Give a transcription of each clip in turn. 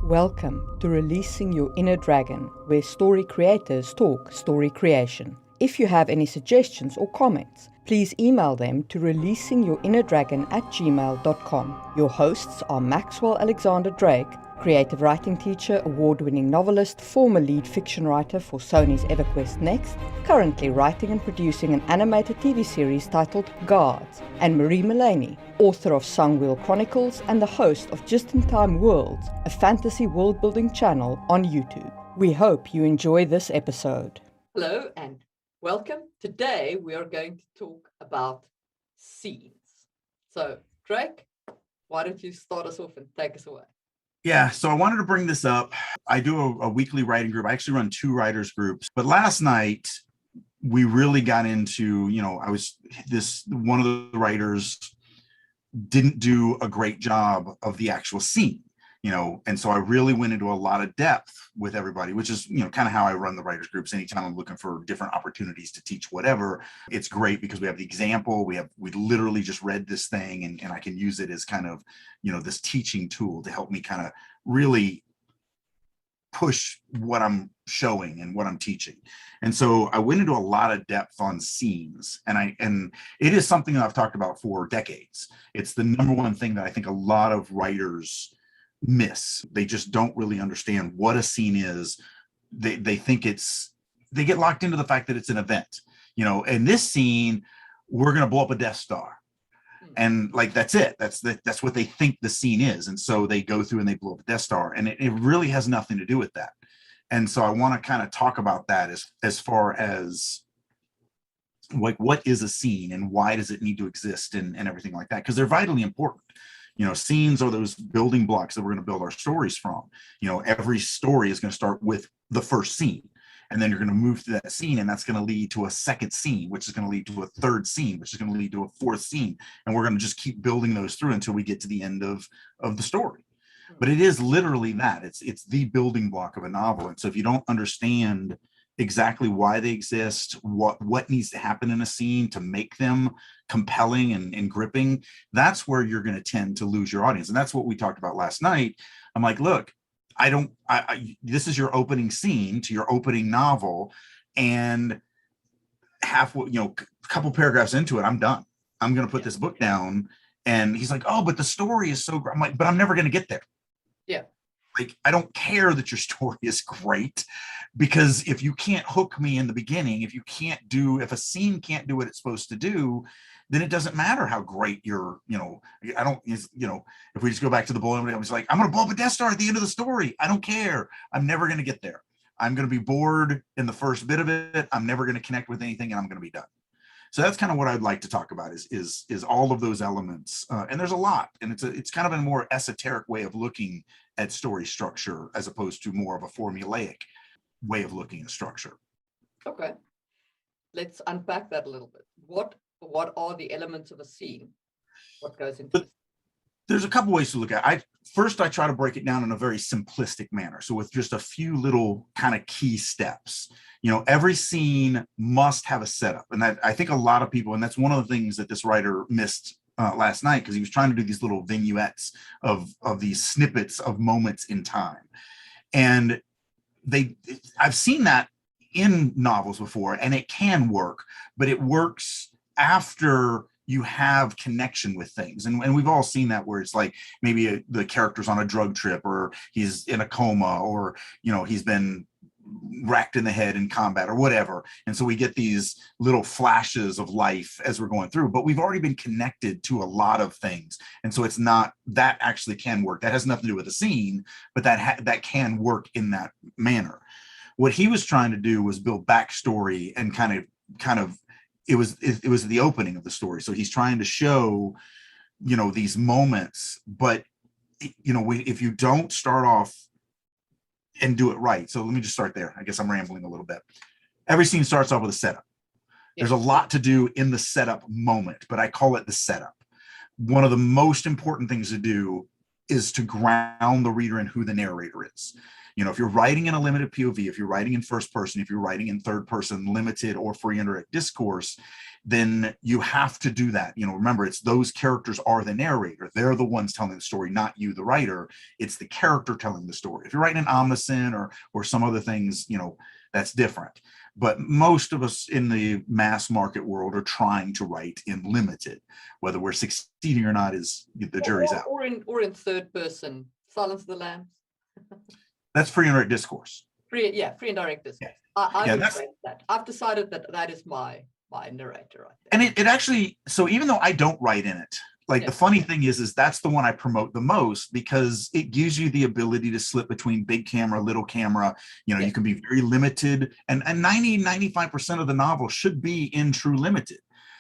Welcome to Releasing Your Inner Dragon, where story creators talk story creation. If you have any suggestions or comments, please email them to releasingyourinnerdragon@gmail.com. Your hosts are Maxwell Alexander Drake, creative writing teacher, award-winning novelist, former lead fiction writer for Sony's EverQuest Next, currently writing and producing an animated TV series titled Guards, and Marie Mullaney, author of Songwheel Chronicles and the host of Just in Time Worlds, a fantasy world-building channel on YouTube. We hope you enjoy this episode. Hello and welcome. Today we are going to talk about scenes. So, Drake, why don't you start us off and take us away? Yeah, so I wanted to bring this up. I do a weekly writing group. I actually run 2 writers groups. But last night, we really got into, one of the writers didn't do a great job of the actual scene, and so I really went into a lot of depth with everybody, which is, kind of how I run the writers groups. Anytime I'm looking for different opportunities to teach whatever, it's great because we have the example, we literally just read this thing and I can use it as kind of, this teaching tool to help me kind of really push what I'm showing and what I'm teaching. And so I went into a lot of depth on scenes, and it is something that I've talked about for decades. It's the number one thing that I think a lot of writers miss. They just don't really understand what a scene is. They think they get locked into the fact that it's an event. In this scene, we're going to blow up a Death Star. And that's it. That's what they think the scene is. And so they go through and they blow up a Death Star, and it really has nothing to do with that. And so I want to kind of talk about that as far as what is a scene and why does it need to exist and everything like that, because they're vitally important. Scenes are those building blocks that we're going to build our stories from. Every story is going to start with the first scene, and then you're going to move to that scene, and that's going to lead to a second scene, which is going to lead to a third scene, which is going to lead to a fourth scene. And we're going to just keep building those through until we get to the end of the story. But it is literally that. It's the building block of a novel. And so if you don't understand exactly why they exist, what needs to happen in a scene to make them compelling and gripping, that's where you're going to tend to lose your audience. And that's what we talked about last night. I'm like, look, this is your opening scene to your opening novel, and halfway, a couple paragraphs into it, I'm done. I'm going to put this book down. And he's like, oh, but the story is so great. I'm like, but I'm never going to get there. Yeah. I don't care that your story is great, because if you can't hook me in the beginning, if a scene can't do what it's supposed to do, then it doesn't matter how great if we just go back to the bullet, I was like, I'm going to blow up a Death Star at the end of the story. I don't care. I'm never going to get there. I'm going to be bored in the first bit of it. I'm never going to connect with anything, and I'm going to be done. So that's kind of what I'd like to talk about is all of those elements. And there's a lot, and it's kind of a more esoteric way of looking at story structure as opposed to more of a formulaic way of looking at structure. Okay. Let's unpack that a little bit. What are the elements of a scene? What goes into it? There's a couple ways to look at it. First, I try to break it down in a very simplistic manner. So with just a few little kind of key steps. Every scene must have a setup. And that, I think a lot of people, and that's one of the things that this writer missed last night, because he was trying to do these little vignettes of these snippets of moments in time. And I've seen that in novels before, and it can work, but it works after you have connection with things. And we've all seen that, where it's like maybe the character's on a drug trip, or he's in a coma, or, he's been racked in the head in combat or whatever. And so we get these little flashes of life as we're going through, but we've already been connected to a lot of things. And so that actually can work. That has nothing to do with the scene, but that can work in that manner. What he was trying to do was build backstory and kind of, it was the opening of the story. So he's trying to show, these moments, but if you don't start off and do it right. So let me just start there. I guess I'm rambling a little bit. Every scene starts off with a setup. Yeah. There's a lot to do in the setup moment, but I call it the setup. One of the most important things to do is to ground the reader in who the narrator is. If you're writing in a limited POV, if you're writing in first person, if you're writing in third person, limited or free indirect discourse, then you have to do that. Remember, it's those characters are the narrator. They're the ones telling the story, not you, the writer. It's the character telling the story. If you're writing an omniscient or some other things, that's different. But most of us in the mass market world are trying to write in limited. Whether we're succeeding or not is the jury's out. Or in third person, Silence of the Lambs. That's free and direct discourse. Free and direct discourse. Yeah. I would say that. I've decided that is my narrator right there. And it actually, so even though I don't write in it, the funny thing is that's the one I promote the most, because it gives you the ability to slip between big camera, little camera. You can be very limited, and 95% of the novel should be in true limited.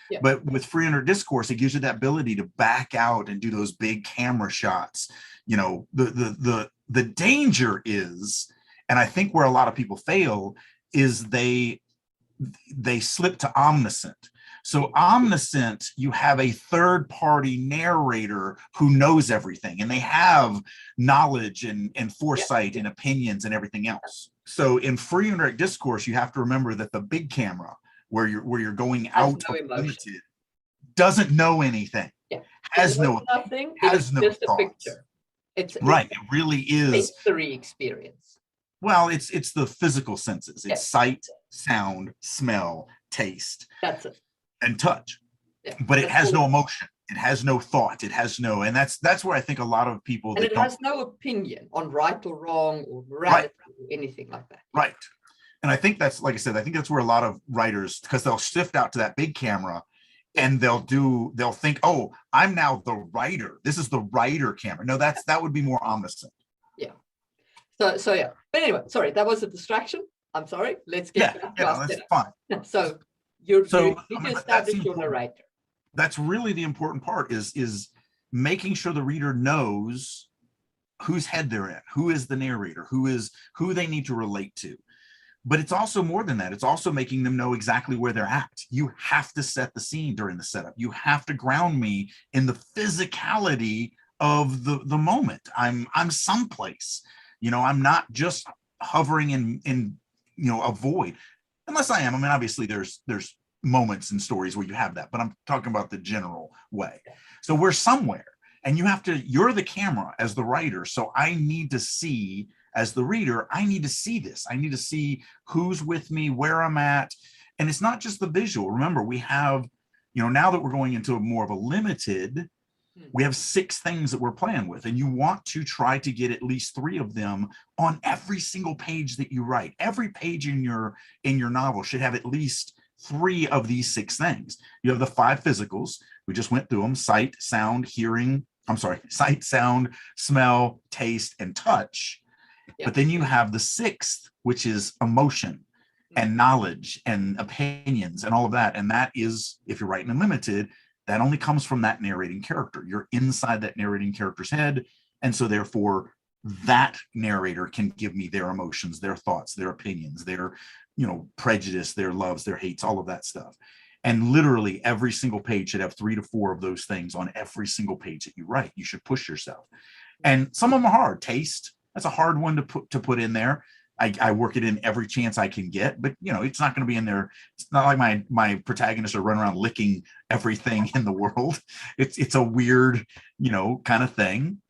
Yeah. But with free under discourse, it gives you that ability to back out and do those big camera shots. The danger is, and I think where a lot of people fail, is they slip to omniscient. So omniscient, you have a third party narrator who knows everything, and they have knowledge and foresight and opinions and everything else. So in free and direct discourse, you have to remember that the big camera, where you're going out of limited, doesn't know anything. Yeah. Has no nothing. Has no just thoughts. A picture. It's right. It really is sensory experience. Well, it's the physical senses. It's sight, sound, smell, taste. That's it. And touch. Yeah. But it has no emotion. It has no thought. It has no, and that's where I think a lot of people. And it has no opinion on right or wrong or morality or anything like that. Right. And I think that's, like I said, I think that's where a lot of writers, because they'll shift out to that big camera and they'll think, oh, I'm now the writer. This is the writer camera. No, that would be more omniscient. Yeah. So yeah. But anyway, sorry, that was a distraction. I'm sorry. Let's get back to our that's fine. So you need to establish your narrator. That's really the important part, is making sure the reader knows whose head they're in, who is the narrator, who they need to relate to. But it's also more than that. It's also making them know exactly where they're at. You have to set the scene during the setup. You have to ground me in the physicality of the moment. I'm someplace. I'm not just hovering in a void, unless I am. I mean, obviously there's moments in stories where you have that, but I'm talking about the general way. So we're somewhere, and you're the camera as the writer. So I need to see, as the reader, I need to see this. I need to see who's with me, where I'm at. And it's not just the visual. Remember, we have, now that we're going into more of a limited, we have 6 things that we're playing with, and you want to try to get at least 3 of them on every single page that you write. Every page in your novel should have at least 3 of these 6 things. You have the 5 physicals. We just went through them: sight, sound, smell, taste, and touch. Yeah. But then you have the 6th, which is emotion and knowledge and opinions and all of that. And that is, if you're writing in limited, that only comes from that narrating character. You're inside that narrating character's head. And so therefore, that narrator can give me their emotions, their thoughts, their opinions, their prejudice, their loves, their hates, all of that stuff. And literally every single page should have 3 to 4 of those things on every single page that you write. You should push yourself. And some of them are hard. Taste, that's a hard one to put in there. I work it in every chance I can get, but it's not going to be in there. It's not like my protagonists are running around licking everything in the world. It's a weird, kind of thing.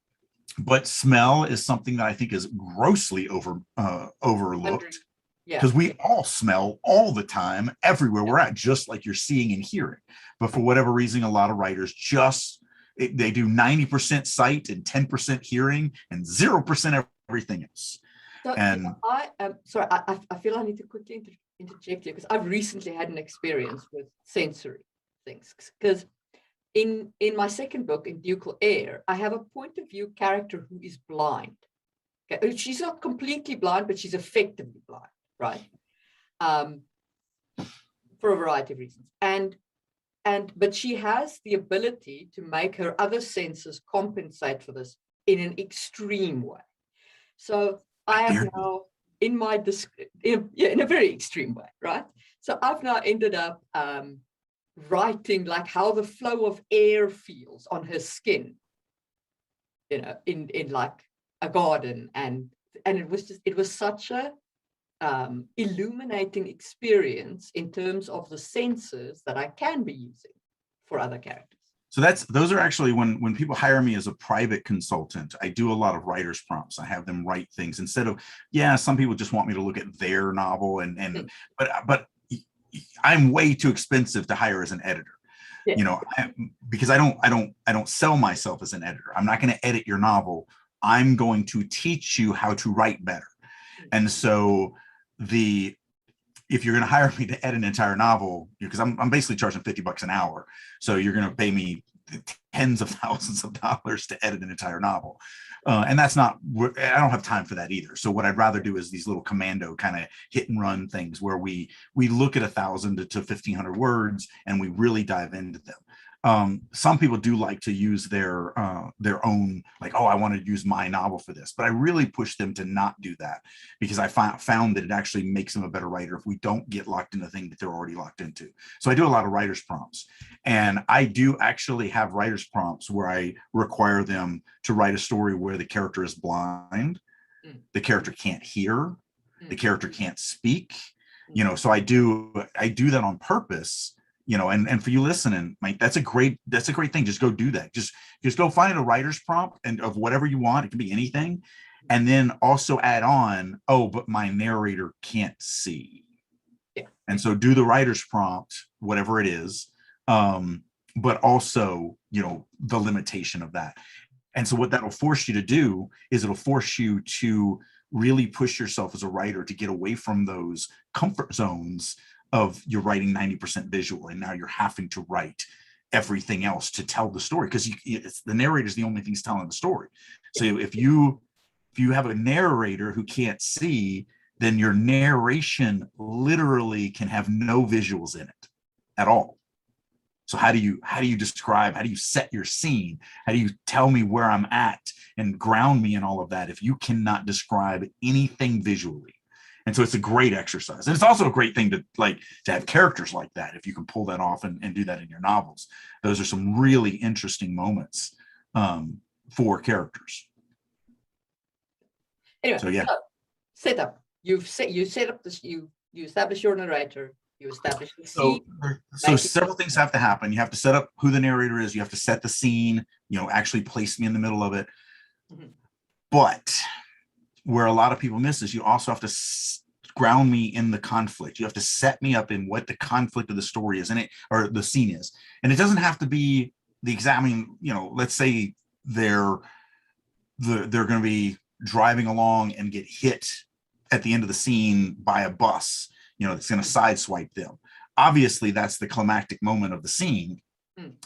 But smell is something that I think is grossly overlooked, because we all smell all the time, everywhere we're at, just like you're seeing and hearing. But for whatever reason, a lot of writers they do 90% sight and 10% hearing and 0% everything else. So, and I am sorry, I feel I need to quickly interject here, because I've recently had an experience with sensory things. Because in my second book, in Ducal Air, I have a point of view character who is blind. Okay? She's not completely blind, but she's effectively blind, right? For a variety of reasons. But she has the ability to make her other senses compensate for this in an extreme way. So I have now, in a very extreme way, right? So I've now ended up writing like how the flow of air feels on her skin, in like a garden, and it was such a illuminating experience in terms of the senses that I can be using for other characters. So those are actually when people hire me as a private consultant, I do a lot of writer's prompts. I have them write things instead of, some people just want me to look at their novel but I'm way too expensive to hire as an editor. Yeah. Because I don't sell myself as an editor. I'm not going to edit your novel. I'm going to teach you how to write better. And so if you're going to hire me to edit an entire novel, because I'm basically charging $50 an hour, so you're going to pay me tens of thousands of dollars to edit an entire novel, and that's not. I don't have time for that either. So what I'd rather do is these little commando kind of hit and run things where we look at 1,000 to 1,500 words and we really dive into them. Some people do like to use their own, like, I want to use my novel for this, but I really push them to not do that, because I found that it actually makes them a better writer if we don't get locked into the thing that they're already locked into. So I do a lot of writer's prompts, and I do actually have writer's prompts where I require them to write a story where the character is blind, the character can't hear, the character can't speak, so I do that on purpose. And for you listening, Mike, that's a great thing. Just go do that. Just go find a writer's prompt and of whatever you want. It can be anything. And then also add on, but my narrator can't see. Yeah. And so do the writer's prompt, whatever it is. But also, the limitation of that. And so what that'll force you to do is it'll force you to really push yourself as a writer to get away from those comfort zones of you're writing 90% visual, and now you're having to write everything else to tell the story, because the narrator is the only thing that's telling the story. So if you have a narrator who can't see, then your narration literally can have no visuals in it at all. So how do you describe, how do you set your scene? How do you tell me where I'm at and ground me in all of that if you cannot describe anything visually? And so it's a great exercise. And it's also a great thing to have characters like that. If you can pull that off and do that in your novels, those are some really interesting moments for characters. Anyway, so yeah. Setup. You set up this, you establish your narrator, you establish the scene. So several things have to happen. You have to set up who the narrator is. You have to set the scene, actually place me in the middle of it. Mm-hmm. But where a lot of people miss is you also have to ground me in the conflict. You have to set me up in what the conflict of the story is, or the scene is. And it doesn't have to be the exact, let's say they're going to be driving along and get hit at the end of the scene by a bus, that's going to sideswipe them. Obviously, that's the climactic moment of the scene.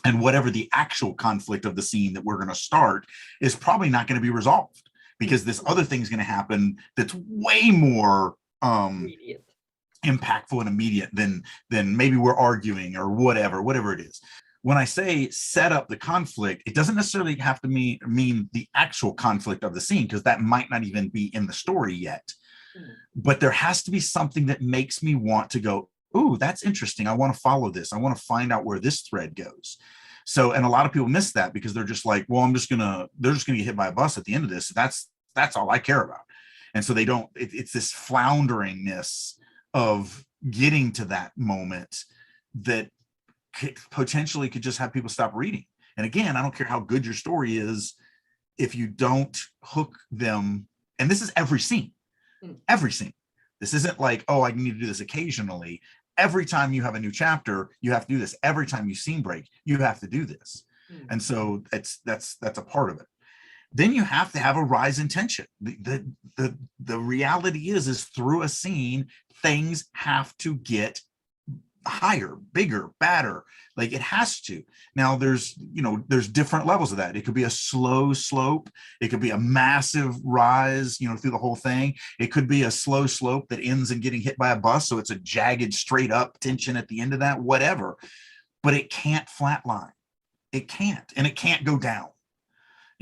And whatever the actual conflict of the scene that we're going to start is probably not going to be resolved, because this other thing is going to happen that's way more impactful and immediate than maybe we're arguing or whatever it is. When I say set up the conflict, it doesn't necessarily have to mean the actual conflict of the scene, because that might not even be in the story yet. But there has to be something that makes me want to go, ooh, that's interesting. I want to follow this. I want to find out where this thread goes. So, and a lot of people miss that because they're just like, well, they're just gonna get hit by a bus at the end of this. That's all I care about. And so they don't, it's this flounderingness of getting to that moment that potentially could just have people stop reading. And again, I don't care how good your story is, if you don't hook them, and this is every scene. This isn't like, I need to do this occasionally. Every time you have a new chapter, you have to do this. Every time you scene break, you have to do this. And so that's a part of it. Then you have to have a rise in tension. The reality is through a scene, things have to get higher, bigger, badder. Like it has to. Now there's different levels of that. It could be a slow slope. It could be a massive rise, through the whole thing. It could be a slow slope that ends in getting hit by a bus. So it's a jagged, straight up tension at the end of that, whatever. But it can't flatline. It can't, and it can't go down.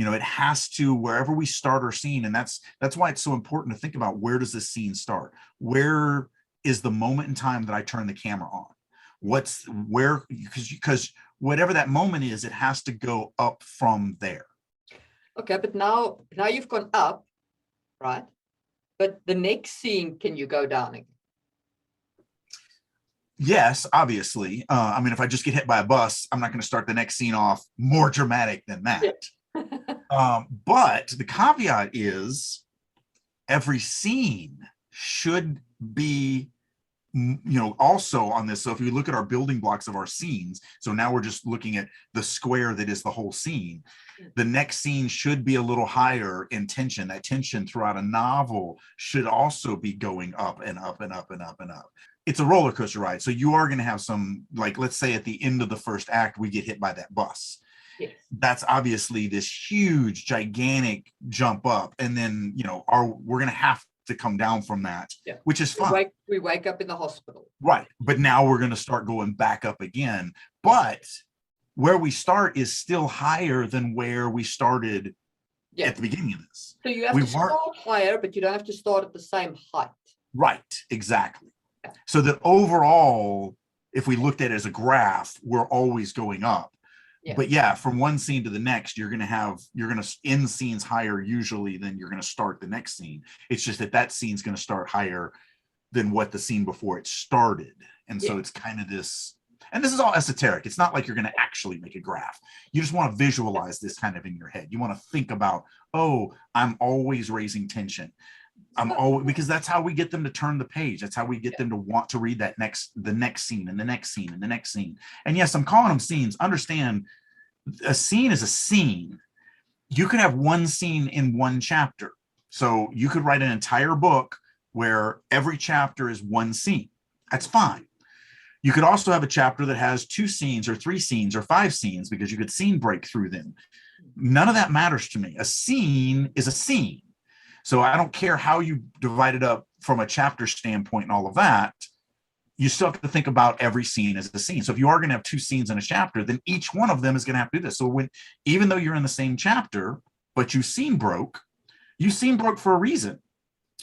It has to, wherever we start our scene. And that's why it's so important to think about, where does this scene start? Where is the moment in time that I turn the camera on? Because whatever that moment is, it has to go up from there. Okay, but now you've gone up, right? but the next scene, can you go down again? Yes, obviously. I mean, if I just get hit by a bus, I'm not going to start the next scene off more dramatic than that. But the caveat is every scene should be, also on this. So if you look at our building blocks of our scenes, so now we're just looking at the square that is the whole scene. The next scene should be a little higher in tension. That tension throughout a novel should also be going up and up and up and up and up. It's a roller coaster ride. So you are going to have some, like, let's say at the end of the first act, we get hit by that bus. Yes. That's obviously this huge, gigantic jump up. And then, we're going to have to come down from that, which is fine. We wake up in the hospital. Right. But now we're going to start going back up again. But where we start is still higher than where we started at the beginning of this. So you have to start higher, but you don't have to start at the same height. Right. Exactly. So that overall, if we looked at it as a graph, we're always going up. Yeah. But from one scene to the next, you're going to end scenes higher usually than you're going to start the next scene. It's just that scene's going to start higher than what the scene before it started. And so it's kind of this, and this is all esoteric. It's not like you're going to actually make a graph. You just want to visualize this kind of in your head. You want to think about, I'm always raising tension. Because that's how we get them to turn the page. That's how we get them to want to read the next scene and the next scene and the next scene. And yes, I'm calling them scenes. Understand, a scene is a scene. You could have one scene in one chapter. So you could write an entire book where every chapter is one scene. That's fine. You could also have a chapter that has 2 scenes or 3 scenes or 5 scenes because you could scene break through them. None of that matters to me. A scene is a scene. So I don't care how you divide it up from a chapter standpoint and all of that. You still have to think about every scene as a scene. So if you are going to have 2 scenes in a chapter, then each one of them is going to have to do this. So even though you're in the same chapter, but you scene broke for a reason.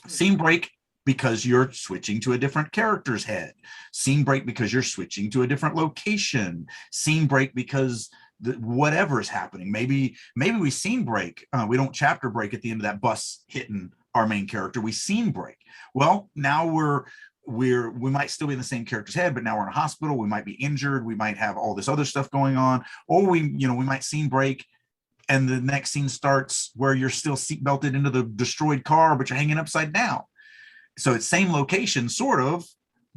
Scene break because you're switching to a different character's head. Scene break because you're switching to a different location. Scene break because whatever is happening. Maybe we scene break. We don't chapter break at the end of that bus hitting our main character. We scene break. Well, now we might still be in the same character's head, but now we're in a hospital. We might be injured. We might have all this other stuff going on, or we might scene break, and the next scene starts where you're still seatbelted into the destroyed car, but you're hanging upside down. So it's same location, sort of,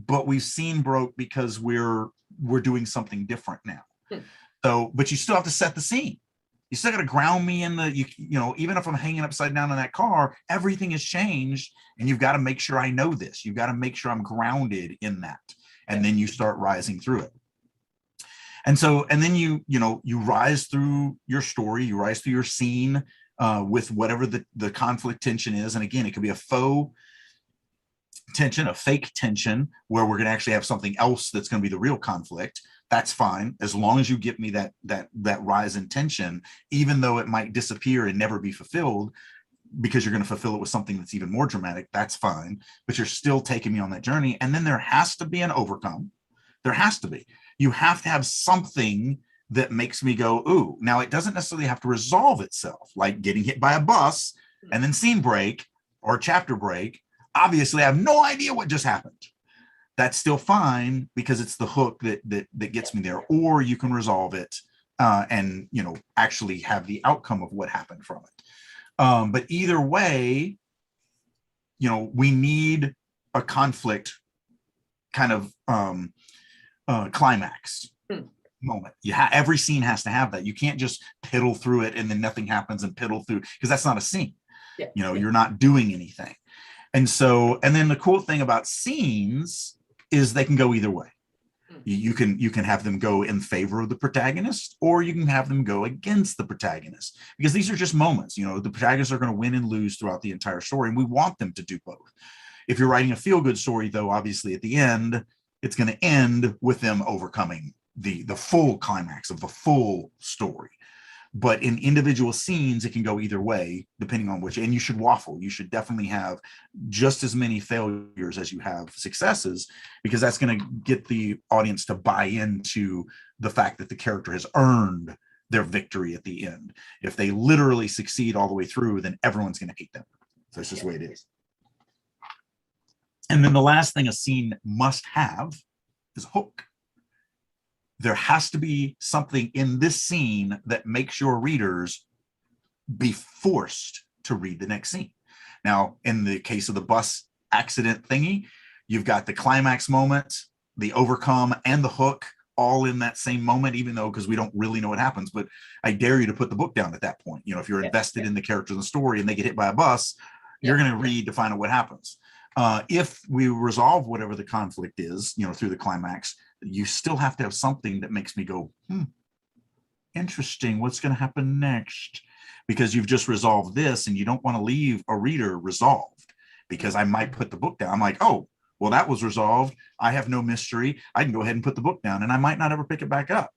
but we've scene broke because we're doing something different now. So, but you still have to set the scene. You still got to ground me in even if I'm hanging upside down in that car, everything has changed, and you've got to make sure I know this. You've got to make sure I'm grounded in that, and then you start rising through it. And so, and then you rise through your story, you rise through your scene with whatever the conflict tension is. And again, it could be a faux tension, a fake tension, where we're going to actually have something else that's going to be the real conflict. That's fine, as long as you give me that rise in tension, even though it might disappear and never be fulfilled, because you're going to fulfill it with something that's even more dramatic. That's fine, but you're still taking me on that journey. And then there has to be an overcome. There has to be. You have to have something that makes me go, ooh. Now, it doesn't necessarily have to resolve itself, like getting hit by a bus and then scene break or chapter break. Obviously, I have no idea what just happened. That's still fine, because it's the hook that gets me there. Or you can resolve it and actually have the outcome of what happened from it. But either way, we need a conflict kind of climax moment. Every scene has to have that. You can't just piddle through it and then nothing happens and piddle through, because that's not a scene. You're not doing anything. And then the cool thing about scenes is they can go either way. You can have them go in favor of the protagonist, or you can have them go against the protagonist, because these are just moments. The protagonists are going to win and lose throughout the entire story, and we want them to do both. If you're writing a feel-good story, though, obviously at the end, it's going to end with them overcoming the full climax of the full story. But in individual scenes, it can go either way, depending on which, and you should waffle. You should definitely have just as many failures as you have successes, because that's going to get the audience to buy into the fact that the character has earned their victory at the end. If they literally succeed all the way through, then everyone's going to hate them. So that's just the way it is. And then the last thing a scene must have is a hook. There has to be something in this scene that makes your readers be forced to read the next scene. Now, in the case of the bus accident thingy, you've got the climax moment, the overcome, and the hook all in that same moment, even though, because we don't really know what happens, but I dare you to put the book down at that point. You know, if you're invested in the character and the story and they get hit by a bus, you're going to read to find out what happens. If we resolve whatever the conflict is, you know, through the climax, you still have to have something that makes me go, interesting, what's going to happen next? Because you've just resolved this and you don't want to leave a reader resolved, because I might put the book down. I'm like, oh, well, that was resolved. I have no mystery. I can go ahead and put the book down and I might not ever pick it back up.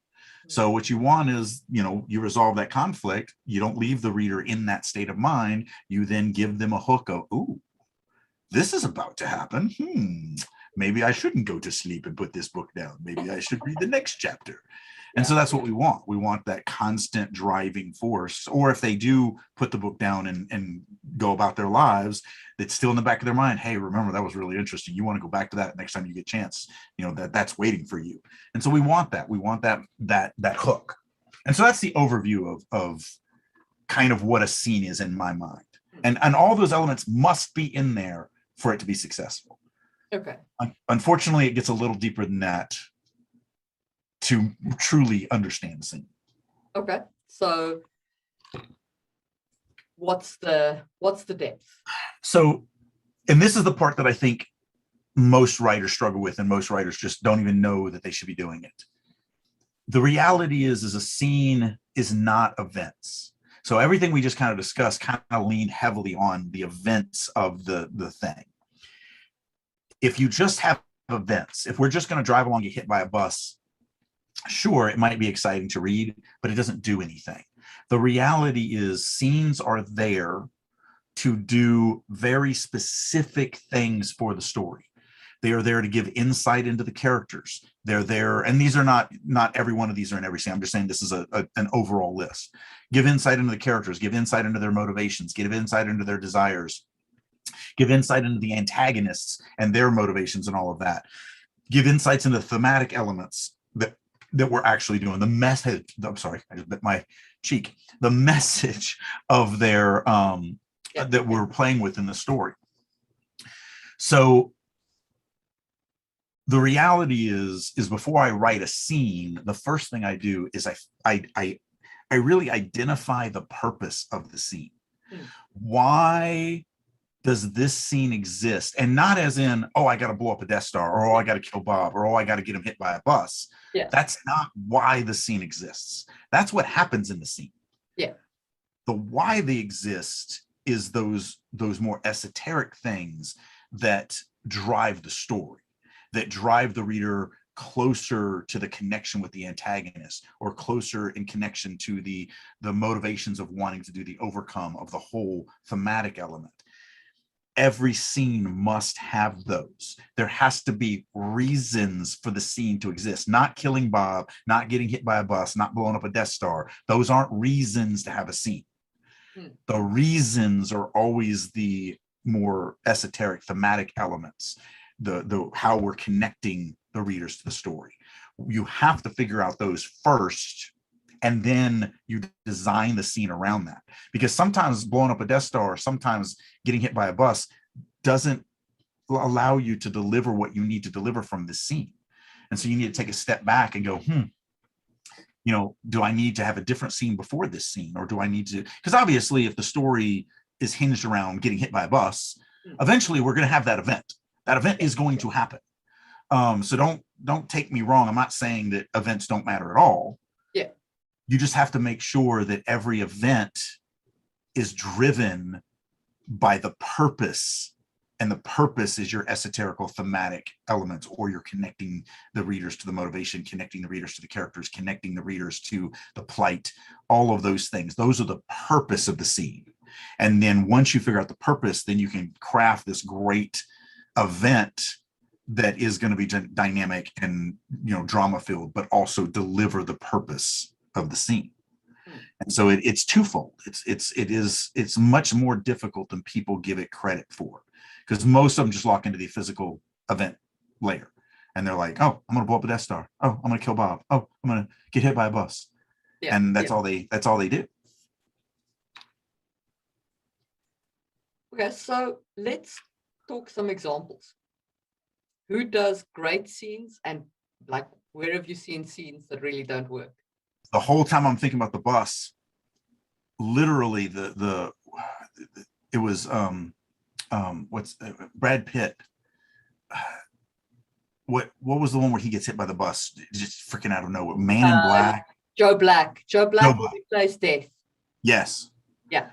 So what you want is, you know, you resolve that conflict. You don't leave the reader in that state of mind. You then give them a hook of, ooh, this is about to happen. Maybe I shouldn't go to sleep and put this book down. Maybe I should read the next chapter. And so that's what we want. We want that constant driving force. Or if they do put the book down and go about their lives, it's still in the back of their mind. Hey, remember, that was really interesting. You want to go back to that next time you get a chance. You know, that's waiting for you. And so we want that. We want that hook. And so that's the overview of kind of what a scene is in my mind. And all those elements must be in there for it to be successful. Okay. Unfortunately, it gets a little deeper than that to truly understand the scene. Okay. So what's the depth? So, and this is the part that I think most writers struggle with, and most writers just don't even know that they should be doing it. The reality is a scene is not events. So everything we just kind of discussed kind of leaned heavily on the events of the thing. If you just have events, if we're just going to drive along, get hit by a bus, sure, it might be exciting to read, but it doesn't do anything. The reality is scenes are there to do very specific things for the story. They are there to give insight into the characters. They're there, and these are not every one of these are in every scene. I'm just saying this is an overall list. Give insight into the characters, give insight into their motivations, give insight into their desires, give insight into the antagonists and their motivations and all of that. Give insights into thematic elements that we're actually doing. The message, I'm sorry, I just bit my cheek. The message of their that we're playing with in the story. So the reality is before I write a scene, the first thing I do is I really identify the purpose of the scene. Why does this scene exist? And not as in, oh, I got to blow up a Death Star, or oh, I got to kill Bob, or oh, I got to get him hit by a bus. Yeah. That's not why the scene exists. That's what happens in the scene. Yeah. The why they exist is those more esoteric things that drive the story, that drive the reader closer to the connection with the antagonist, or closer in connection to the motivations of wanting to do the overcome of the whole thematic element. Every scene must have those. There has to be reasons for the scene to exist. Not killing Bob, not getting hit by a bus, not blowing up a Death Star. Those aren't reasons to have a scene. The reasons are always the more esoteric thematic elements, the how we're connecting the readers to the story. You have to figure out those first, and then you design the scene around that. Because sometimes blowing up a Death Star, sometimes getting hit by a bus doesn't allow you to deliver what you need to deliver from this scene. And so you need to take a step back and go, you know, do I need to have a different scene before this scene? Or do I need to, because obviously if the story is hinged around getting hit by a bus, eventually we're going to have that event. That event is going to happen. So don't take me wrong. I'm not saying that events don't matter at all. Yeah. You just have to make sure that every event is driven by the purpose, and the purpose is your esoterical thematic elements, or you're connecting the readers to the motivation, connecting the readers to the characters, connecting the readers to the plight, all of those things. Those are the purpose of the scene. And then once you figure out the purpose, then you can craft this great event that is going to be dynamic and, you know, drama filled, but also deliver the purpose of the scene. And so it's twofold. It's much more difficult than people give it credit for, because most of them just lock into the physical event layer, and they're like, oh, I'm gonna blow up a Death Star. Oh, I'm gonna kill Bob. Oh, I'm gonna get hit by a bus. Yeah, and that's all they do. Okay, so let's talk some examples. Who does great scenes, and like, where have you seen scenes that really don't work? The whole time I'm thinking about the bus, literally it was what's Brad Pitt. What was the one where he gets hit by the bus just freaking out of nowhere? Man in Black. Joe Black plays Death. Yes. Yeah.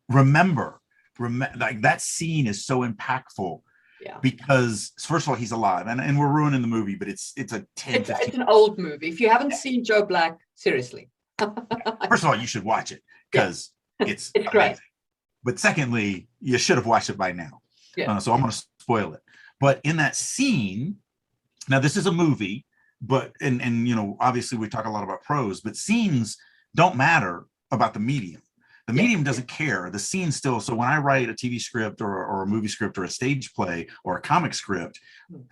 Remember, like, that scene is so impactful. Yeah. Because first of all, he's alive, and we're ruining the movie, but it's a 10, 15. It's an old movie. If you haven't seen Joe Black, seriously. First of all, you should watch it, because it's great. But secondly, you should have watched it by now. Yeah. So I'm going to spoil it. But in that scene, now this is a movie, but and you know, obviously we talk a lot about prose, but scenes don't matter about the medium. The medium doesn't care. The scene still. So when I write a TV script or a movie script or a stage play or a comic script,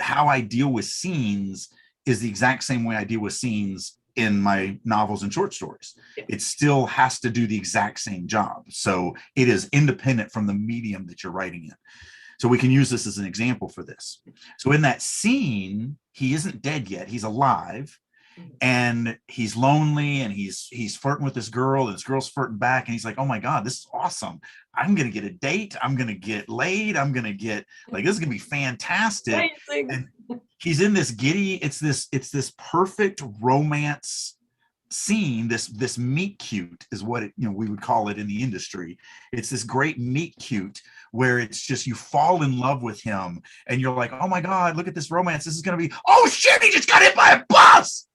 how I deal with scenes is the exact same way I deal with scenes in my novels and short stories. It still has to do the exact same job. So it is independent from the medium that you're writing in. So we can use this as an example for this. So in that scene, he isn't dead yet. He's alive. And he's lonely, and he's flirting with this girl, and this girl's flirting back, and he's like, oh my God, this is awesome. I'm gonna get a date, I'm gonna get laid, I'm gonna get, like, this is gonna be fantastic. And he's in this giddy, it's this perfect romance scene, this meet cute is what it, we would call it in the industry. It's this great meet cute where it's just, you fall in love with him, and you're like, oh my God, look at this romance, this is gonna be, oh shit, he just got hit by a bus.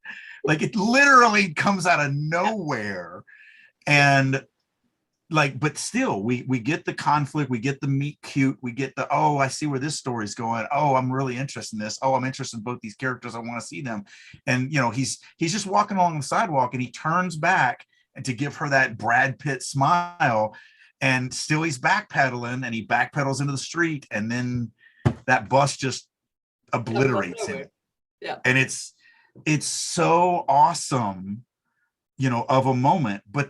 Like, it literally comes out of nowhere. And like, but still, we get the conflict, we get the meet cute, we get the, oh, I see where this story's going. Oh, I'm really interested in this. Oh, I'm interested in both these characters. I want to see them. And he's just walking along the sidewalk, and he turns back and to give her that Brad Pitt smile, and still he's backpedaling, and he backpedals into the street, and then that bus just obliterates him. Yeah. And it's so awesome, of a moment, but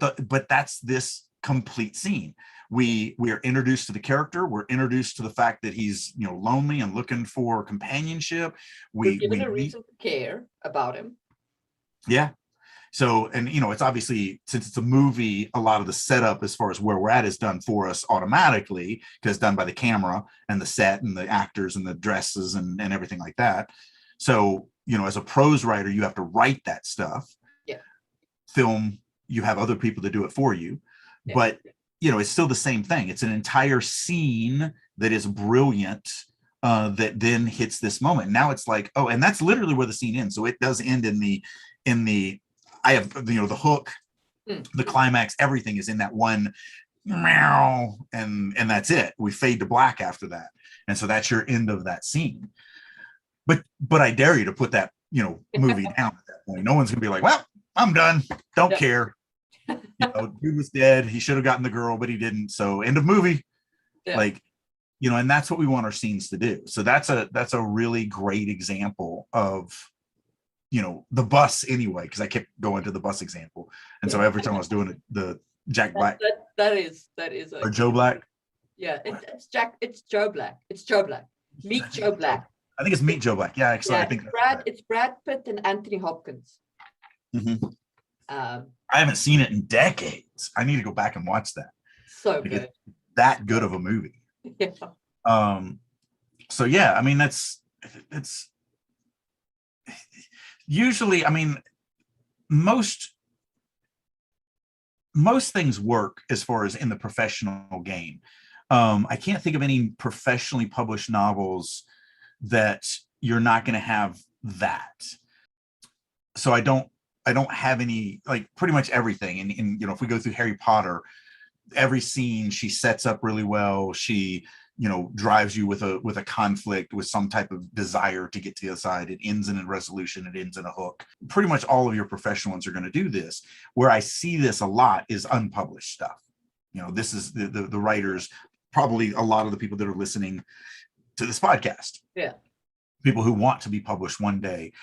that's this complete scene. We are introduced to the character. We're introduced to the fact that he's, lonely and looking for companionship. We're given a reason to care about him. Yeah. So, and it's obviously, since it's a movie, a lot of the setup as far as where we're at is done for us automatically, because it's done by the camera and the set and the actors and the dresses and everything like that. So, as a prose writer, you have to write that stuff. Yeah. Film, you have other people to do it for you. Yeah. But, it's still the same thing. It's an entire scene that is brilliant, that then hits this moment. Now it's like, oh, and that's literally where the scene ends. So it does end in the I have, the hook, the climax, everything is in that one meow, and that's it. We fade to black after that. And so that's your end of that scene. But I dare you to put that, movie down at that point. No one's gonna be like, well, I'm done. Don't care. Dude was dead. He should have gotten the girl, but he didn't. So end of movie. Yeah. Like, and that's what we want our scenes to do. So that's a really great example of, the bus anyway, because I kept going to the bus example. And so every time I was doing it, the Jack Black. That is or Joe Black. Yeah, it's Joe Black. It's Joe Black. Meet Joe Black. I think it's Meet Joe Black. Yeah, actually, I think it's Brad Pitt and Anthony Hopkins. Mm-hmm. I haven't seen it in decades. I need to go back and watch that. So good. That good of a movie. Yeah. So yeah, I mean, it's usually, I mean, most things work as far as in the professional game. I can't think of any professionally published novels that you're not going to have that. So I don't have any, like, pretty much everything. And if we go through Harry Potter, every scene she sets up really well. She drives you with a conflict, with some type of desire to get to the other side. It ends in a resolution, it ends in a hook. Pretty much all of your professional ones are going to do this. Where I see this a lot is unpublished stuff. This is the writers, probably a lot of the people that are listening to this podcast. Yeah. People who want to be published one day,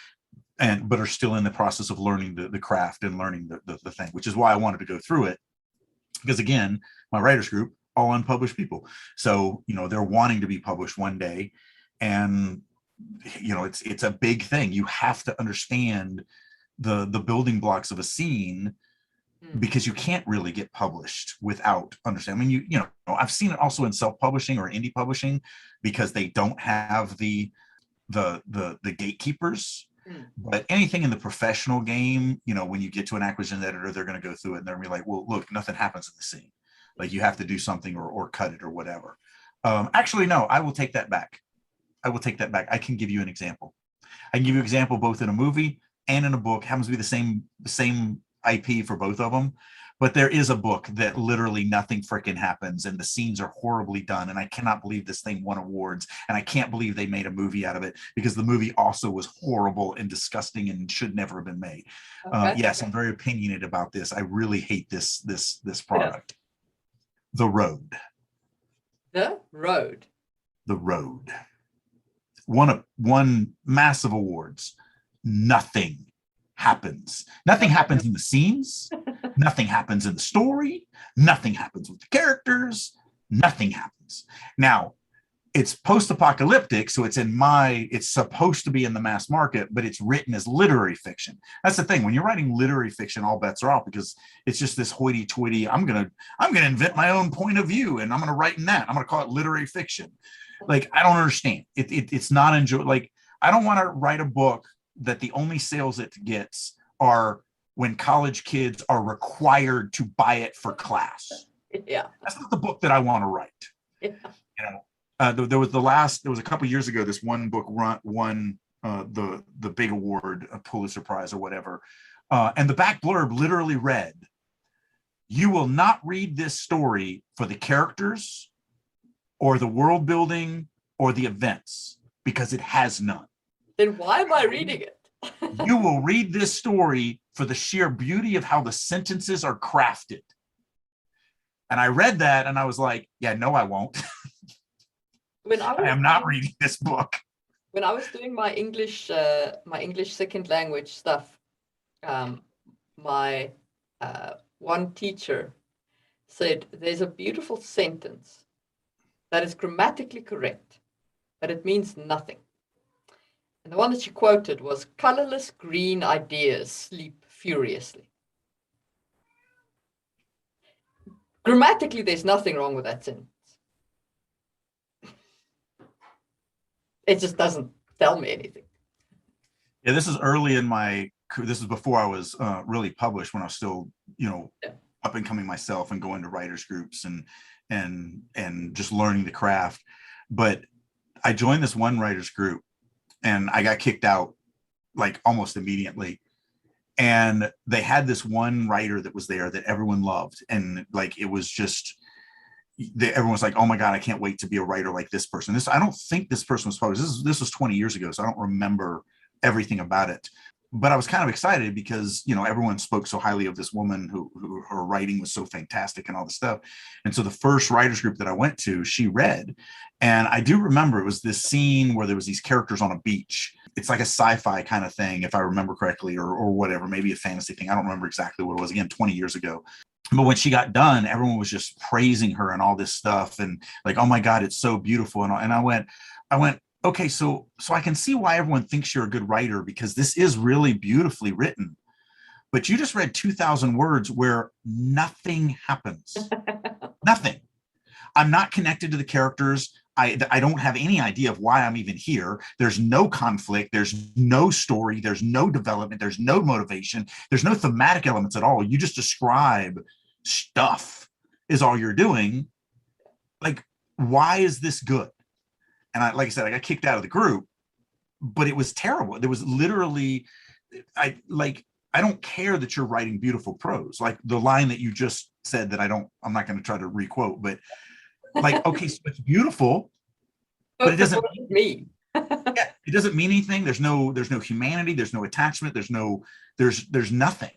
but are still in the process of learning the craft and learning the thing, which is why I wanted to go through it. Because again, my writers group, all unpublished people. So, they're wanting to be published one day. And, it's a big thing. You have to understand the building blocks of a scene, because you can't really get published without understanding. I mean, I've seen it also in self-publishing or indie publishing, because they don't have the gatekeepers. But anything in the professional game, when you get to an acquisition editor, they're going to go through it and they're going to be like, well, look, nothing happens in the scene. Like, you have to do something or cut it or whatever. Actually, no, I will take that back. I can give you an example. I can give you an example both in a movie and in a book. Happens to be the same IP for both of them. But there is a book that literally nothing freaking happens and the scenes are horribly done. And I cannot believe this thing won awards. And I can't believe they made a movie out of it, because the movie also was horrible and disgusting and should never have been made. Okay. Yes, I'm very opinionated about this. I really hate this product. Yeah. The Road. The Road. The Road. Won massive awards. Nothing happens. Nothing happens in the scenes. Nothing happens in the story. Nothing happens with the characters. Nothing happens. Now, it's post-apocalyptic, so it's supposed to be in the mass market, but it's written as literary fiction. That's the thing. When you're writing literary fiction, all bets are off, because it's just this hoity-toity, I'm gonna invent my own point of view, and I'm gonna write in that. I'm gonna call it literary fiction. Like, I don't understand. It's not enjoy. Like, I don't want to write a book that the only sales it gets are when college kids are required to buy it for class. Yeah, that's not the book that I want to write. Yeah. There was a couple of years ago, this one book won the big award, a Pulitzer Prize or whatever, and the back blurb literally read, "You will not read this story for the characters or the world building or the events, because it has none. Then why am I reading it?" You will read this story for the sheer beauty of how the sentences are crafted. And I read that and I was like, yeah, no, I won't. I am not reading this book. When I was doing my English second language stuff, my one teacher said, there's a beautiful sentence that is grammatically correct, but it means nothing. And the one that she quoted was, "Colorless green ideas sleep furiously." Grammatically, there's nothing wrong with that sentence. It just doesn't tell me anything. Yeah, this is early in this is before I was really published, when I was still, up and coming myself and going to writers groups and just learning the craft. But I joined this one writers group and I got kicked out like almost immediately. And they had this one writer that was there that everyone loved. And like, it was just, everyone was like, oh my God, I can't wait to be a writer like this person. I don't think this person was published. This was 20 years ago, so I don't remember everything about it. But I was kind of excited because, everyone spoke so highly of this woman who her writing was so fantastic and all this stuff. And so the first writers group that I went to, she read. And I do remember it was this scene where there was these characters on a beach. It's like a sci-fi kind of thing, if I remember correctly, or whatever, maybe a fantasy thing. I don't remember exactly what it was, again, 20 years ago. But when she got done, everyone was just praising her and all this stuff. And like, oh my God, it's so beautiful. And I went, okay, so I can see why everyone thinks you're a good writer, because this is really beautifully written. But you just read 2,000 words where nothing happens. Nothing. I'm not connected to the characters. I don't have any idea of why I'm even here. There's no conflict. There's no story. There's no development. There's no motivation. There's no thematic elements at all. You just describe stuff is all you're doing. Like, why is this good? And like I said, I got kicked out of the group, but it was terrible. There was literally, I don't care that you're writing beautiful prose. Like the line that you just said that I'm not going to try to requote, but Like, okay, so it's beautiful, but But it doesn't what does it mean? yeah, it doesn't mean anything. There's no humanity, there's no attachment, there's nothing.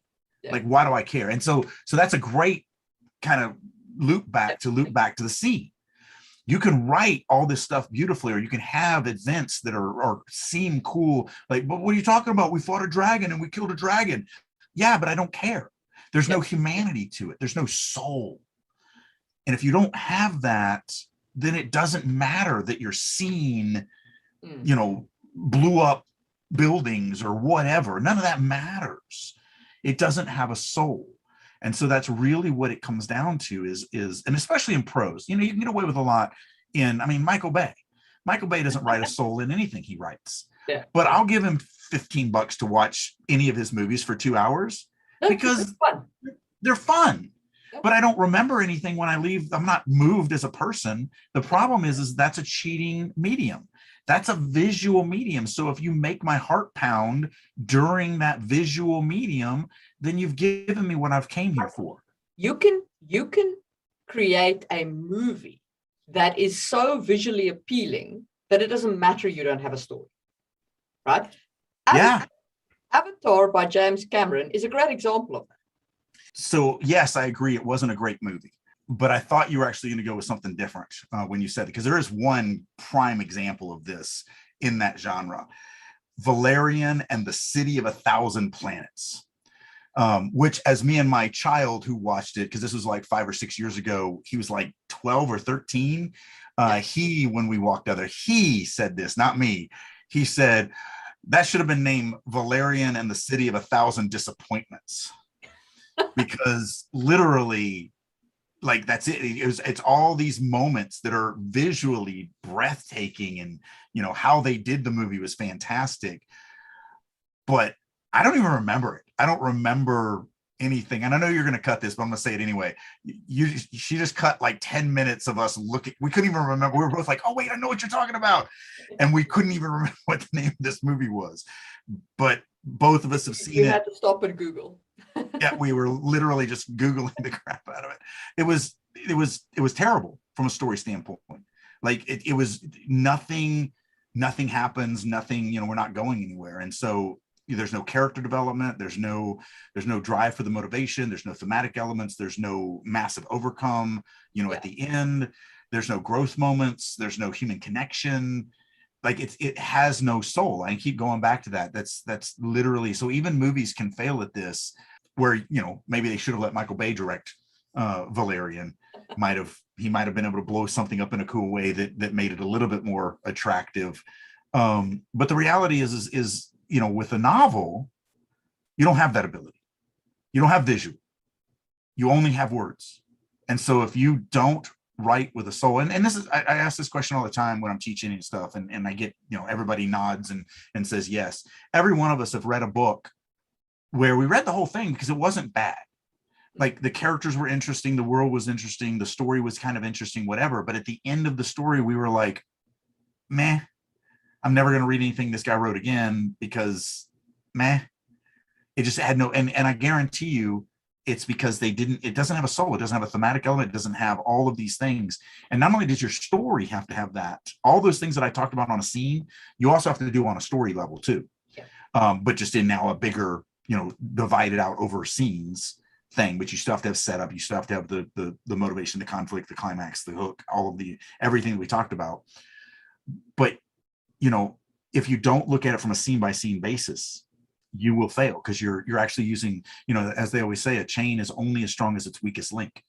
Yeah. Like, why do I care? And so that's a great kind of loop back to the scene. You can write all this stuff beautifully, or you can have events that are or seem cool. Like, but what are you talking about? We fought a dragon and we killed a dragon. Yeah, but I don't care. There's no humanity to it. There's no soul. And if you don't have that, then it doesn't matter that your scene, blew up buildings or whatever. None of that matters. It doesn't have a soul. And so that's really what it comes down to is, and especially in prose, you can get away with a lot Michael Bay. Michael Bay doesn't write a soul in anything he writes. Yeah. But I'll give him $15 to watch any of his movies for 2 hours because they're fun. But I don't remember anything when I leave. I'm not moved as a person. The problem is that's a cheating medium. That's a visual medium. So if you make my heart pound during that visual medium, then you've given me what I've came here for. You can create a movie that is so visually appealing that it doesn't matter you don't have a story, right? Yeah. Avatar by James Cameron is a great example of that. So yes, I agree. It wasn't a great movie, but I thought you were actually going to go with something different when you said it, because there is one prime example of this in that genre, Valerian and the City of a Thousand Planets, which, as me and my child who watched it, because this was like 5 or 6 years ago, he was like 12 or 13. When we walked out there, he said this, not me. He said, that should have been named Valerian and the City of a Thousand Disappointments. Because literally, like, that's it. It's all these moments that are visually breathtaking, and how they did the movie was fantastic, but I don't even remember it. I don't remember anything. And I know you're going to cut this, but I'm going to say it anyway. She just cut like 10 minutes of us looking. We couldn't even remember. We were both like, oh wait, I know what you're talking about. And we couldn't even remember what the name of this movie was, but both of us have seen it. You had to stop and Google. Yeah, we were literally just Googling the crap out of it. It was terrible from a story standpoint. Like it was nothing happens, nothing, we're not going anywhere. And so there's no character development, there's no drive for the motivation, there's no thematic elements, there's no massive overcome, at the end, there's no growth moments, there's no human connection. Like it has no soul. I keep going back to that. That's literally, so even movies can fail at this, where maybe they should have let Michael Bay direct Valerian. He might have been able to blow something up in a cool way that made it a little bit more attractive. But the reality is with a novel, you don't have that ability. You don't have visual. You only have words. And so if you don't write with a soul, and this is, I ask this question all the time when I'm teaching and stuff, and I get, everybody nods and says yes. Every one of us have read a book where we read the whole thing because it wasn't bad. Like the characters were interesting, the world was interesting, the story was kind of interesting, whatever. But at the end of the story, we were like, meh, I'm never going to read anything this guy wrote again, because meh, it just had no, and I guarantee you it's because it doesn't have a soul. It doesn't have a thematic element. It doesn't have all of these things. And not only does your story have to have that, all those things that I talked about on a scene, you also have to do on a story level too. Yeah. But just in now a bigger, divided out over scenes thing, but you still have to have setup. You still have to have the motivation, the conflict, the climax, the hook, all of everything that we talked about. But, if you don't look at it from a scene by scene basis, you will fail, because you're actually using, as they always say, a chain is only as strong as its weakest link.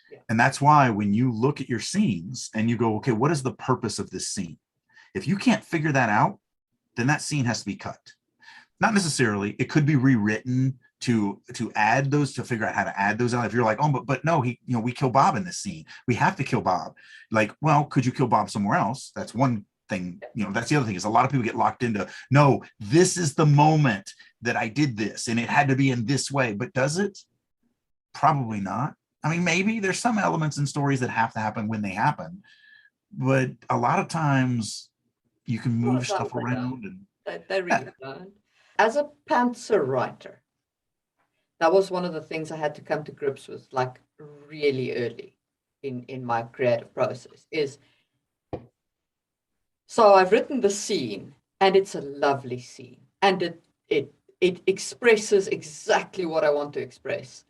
Yeah. And that's why when you look at your scenes and you go, okay, what is the purpose of this scene? If you can't figure that out, then that scene has to be cut. Not necessarily. It could be rewritten to add those, to figure out how to add those out. If you're like, oh, but no, we kill Bob in this scene. We have to kill Bob. Like, well, could you kill Bob somewhere else? That's one thing. That's the other thing, is a lot of people get locked into, no, this is the moment that I did this and it had to be in this way. But does it? Probably not. I mean, maybe there's some elements in stories that have to happen when they happen, but a lot of times you can move stuff around. And they really don't. As a pantser writer, that was one of the things I had to come to grips with, like, really early. in my creative process is, so I've written the scene, and it's a lovely scene, and it expresses exactly what I want to express.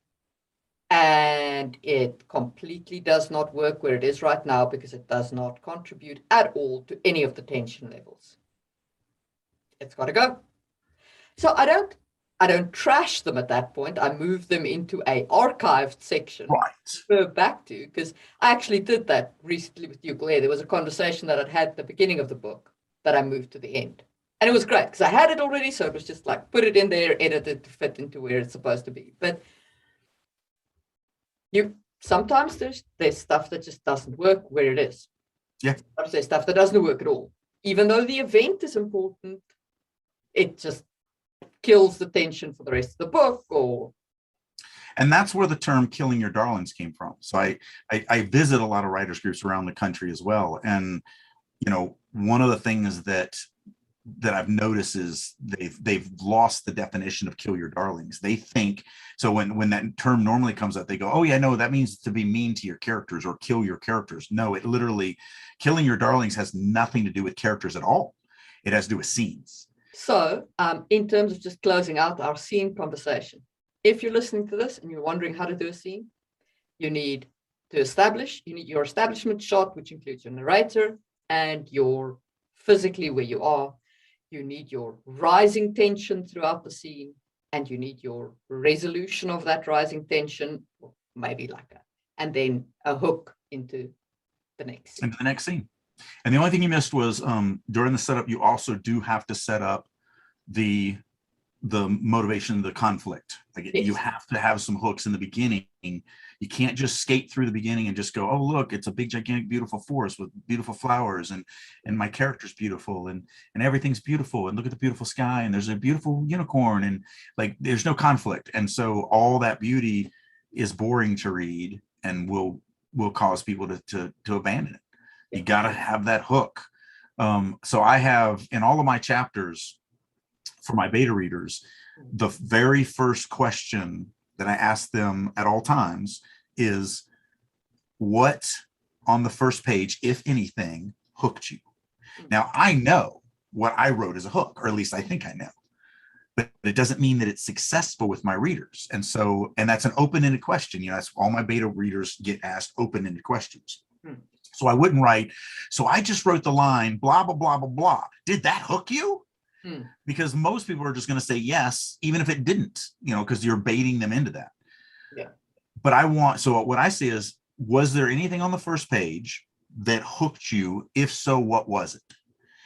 And it completely does not work where it is right now because it does not contribute at all to any of the tension levels. It's got to go. So I don't trash them at that point. I move them into a archived section Right. to go back to, because I actually did that recently with ukulele. There was a conversation that I'd had at the beginning of the book that I moved to the end. And it was great because I had it already. So it was just like, put it in there, edit it to fit into where it's supposed to be. But sometimes there's stuff that just doesn't work where it is. Yeah. Sometimes there's stuff that doesn't work at all. Even though the event is important, it just kills the tension for the rest of the book. And that's where the term killing your darlings came from. So I visit a lot of writers groups around the country as well. And, one of the things that I've noticed is they've lost the definition of kill your darlings. They think, so when that term normally comes up, they go, oh yeah, no, that means to be mean to your characters or kill your characters. No, it literally, killing your darlings has nothing to do with characters at all. It has to do with scenes. So in terms of just closing out our scene conversation, if you're listening to this and you're wondering how to do a scene, you need your establishment shot, which includes your narrator and your physically where you are. You need your rising tension throughout the scene, and you need your resolution of that rising tension, maybe and then a hook into the next scene. And the only thing you missed was during the setup, you also do have to set up the motivation, the conflict. Yes. You have to have some hooks in the beginning. You can't just skate through the beginning and just go, oh, look, it's a big, gigantic, beautiful forest with beautiful flowers and my character's beautiful and everything's beautiful. And look at the beautiful sky. And there's a beautiful unicorn and there's no conflict. And so all that beauty is boring to read and will cause people to abandon it. You got to have that hook. So I have in all of my chapters for my beta readers, the very first question that I ask them at all times is, what on the first page, if anything, hooked you? Now, I know what I wrote as a hook, or at least I think I know, but it doesn't mean that it's successful with my readers. And that's an open-ended question. That's all my beta readers get asked, open-ended questions. So I wouldn't write, so I just wrote the line, blah, blah, blah, blah, blah. Did that hook you? Because most people are just going to say yes, even if it didn't, because you're baiting them into that. Yeah. But so what I say is, was there anything on the first page that hooked you? If so, what was it?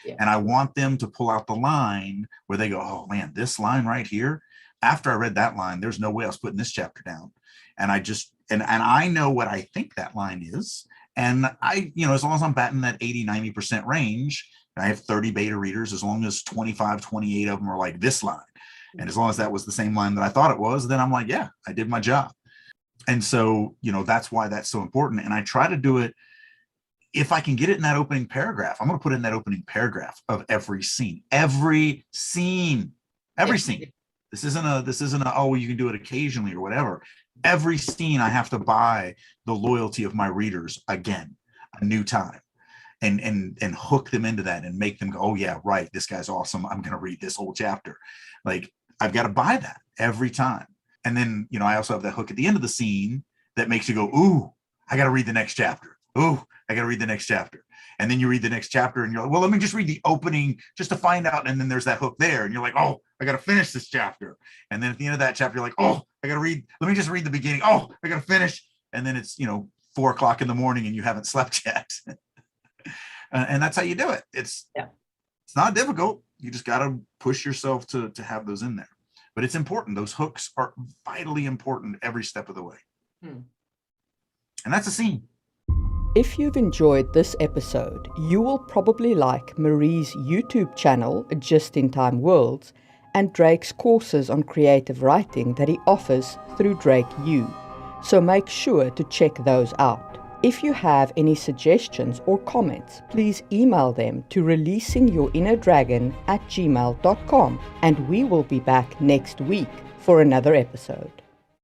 Yeah. And I want them to pull out the line where they go, oh man, this line right here, after I read that line, there's no way I was putting this chapter down. And I just, and I know what I think that line is. And as long as I'm batting that 80-90% range, I have 30 beta readers, as long as 25, 28 of them are like this line. And as long as that was the same line that I thought it was, then I'm like, yeah, I did my job. And so, that's why that's so important. And I try to do it. If I can get it in that opening paragraph, I'm going to put it in that opening paragraph of every scene. This isn't a, oh, you can do it occasionally or whatever. Every scene I have to buy the loyalty of my readers again, a new time. And hook them into that and make them go, oh yeah, right, this guy's awesome. I'm going to read this whole chapter. I've got to buy that every time. And then, I also have that hook at the end of the scene that makes you go, ooh, I got to read the next chapter. Ooh, I got to read the next chapter. And then you read the next chapter and you're like, well, let me just read the opening just to find out. And then there's that hook there. And you're like, oh, I got to finish this chapter. And then at the end of that chapter, you're like, oh, let me just read the beginning. Oh, I got to finish. And then it's, 4:00 in the morning and you haven't slept yet. And that's how you do it. It's not difficult. You just got to push yourself to have those in there. But it's important. Those hooks are vitally important every step of the way. And that's a scene. If you've enjoyed this episode, you will probably like Marie's YouTube channel, Just in Time Worlds, and Drake's courses on creative writing that he offers through Drake U. So make sure to check those out. If you have any suggestions or comments, please email them to releasingyourinnerdragon@gmail.com, and we will be back next week for another episode.